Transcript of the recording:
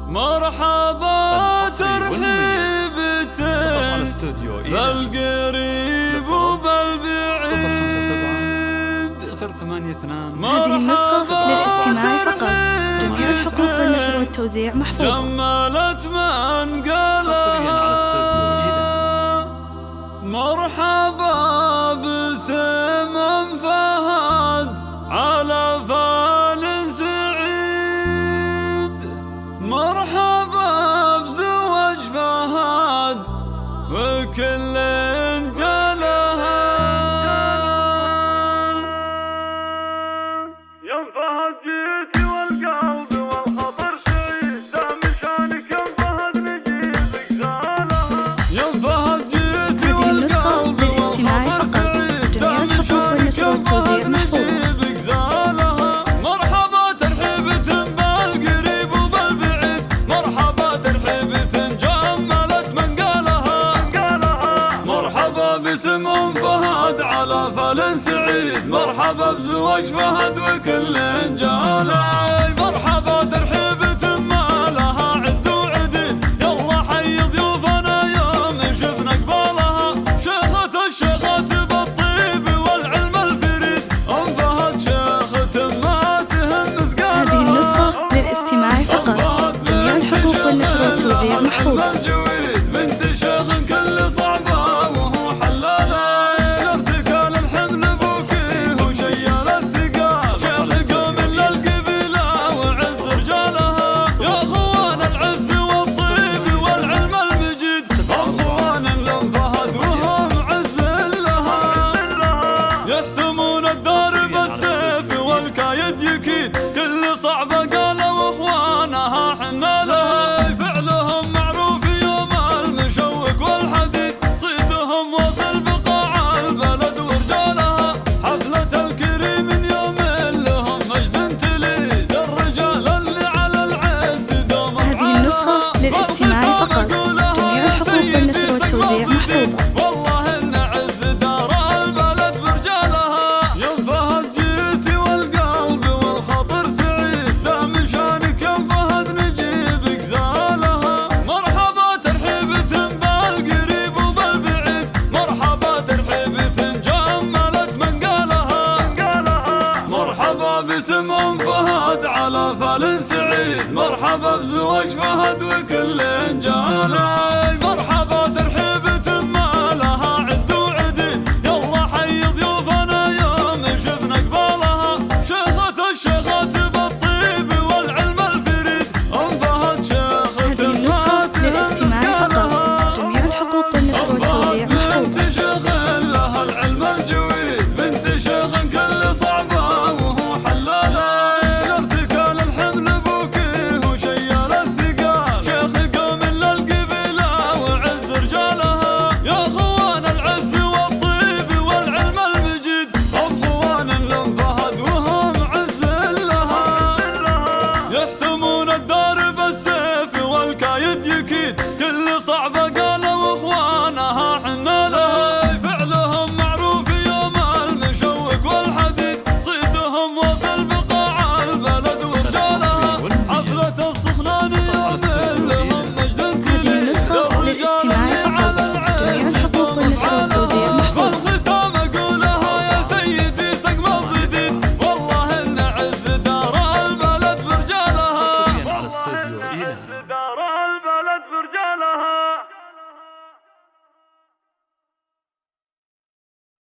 مرحبا ترحيبتين بالقريب وبالبعيد. هذه النسخة للاستماع فقط. جميع الحقوق والنشر والتوزيع محفوظة. جملت من قالها مرحبا باسم فهد على فال سعيد. مرحبا بزوج فهد وكل جلها. يا فهد جيتي والقلب والخطر سعيد، دام شانك يا فهد نجيبك زالها. يا فهد جيتي والقلب والخطر سعيد، دام شانك يا فهد نجيبك زالها. مرحبا ترحيبة بالقريب وبالبعيد، مرحبا ترحيبة جملت من قالها. مرحبا باسم فهد على فال سعيد، مرحبا بزواج فهد وكل جاله. مرحبا ترحيبة ما لها عد وعديد، يلا حي ضيوفنا يوم شفنا قبالها. شيخة الشيخات بالطيب والعلم الفريد، فهد شيخة ما تهم ثقالها. هذه النسخة للاستماع فقط. جميع الحقوق والنشر والتوزيع محفوظة. بنت شيخ كل صعبة وهو حلالة، ارتكال الحمل بوكيه وشيال الثقال. شيخ قوم للقبيلة وعز رجالها، يا اخوان العز والصيب والعلم المجيد. اخوان لم فهد وهم عز لها، يهتمون الدار بالسيف والكايد يكيد. كل صعبة قالوا واخوانها حنا لها، فعلهم معروف يوم المشوق والحديد. صيتهم وصل بقاع البلد ورجالها، حفلة الكريم يوم لهم مجد تليد. الرجال اللي على العز دوم هذه النسخة للاستماع فقط. جميع الحقوق والنشر والتوزيع محفوظة. والله ان عز دار البلد برجالها. يا فهد جيتي والقلب والخطر سعيد، دام شانك يا فهد نجيبك زالها. مرحبا ترحيبة بالقريب وبالبعيد، مرحبا ترحيبة جملت من قالها. مرحبا باسم فهد على فال سعيد، مرحبا بزواج فهد وكل جاله. مرحبا ترحيبة ما لها عد وعديد، يلا حي ضيوفنا يوم شفنا قبالها. شيخة الشيخات بالطيب والعلم الفريد، فهد شيخة هذه النسخة للاستماع فقط. جميع الحقوق والنشر والتوزيع محفوظة. بنت شيخ لها العلم الجويد، بنت شيخ كل صعبة وهو حلالة، ارتكال الحمل بوكيه وشيال الثقال. شيخ قوم للقبيلة وعز رجالها، يا اخوان العز والطيب والعلم المجيد. اخوان لم فهد وهم عز لها، يهتمون الدار بالسيف والكايد يكيد. كل صعبة قالوا اخوانها حنا لها، فعلهم معروف يوم المشوق والحديد. صيتهم وصل بقاع البلد ورجالها، حفلة الصخنان يوم لهم مجد هذه تليد. النسخة للاستماع فقط. جميع الحقوق والنشر والتوزيع محفوظة. والختام اقولها يا سيدي سقم الضديد، والله ان عز دار البلد برجالها.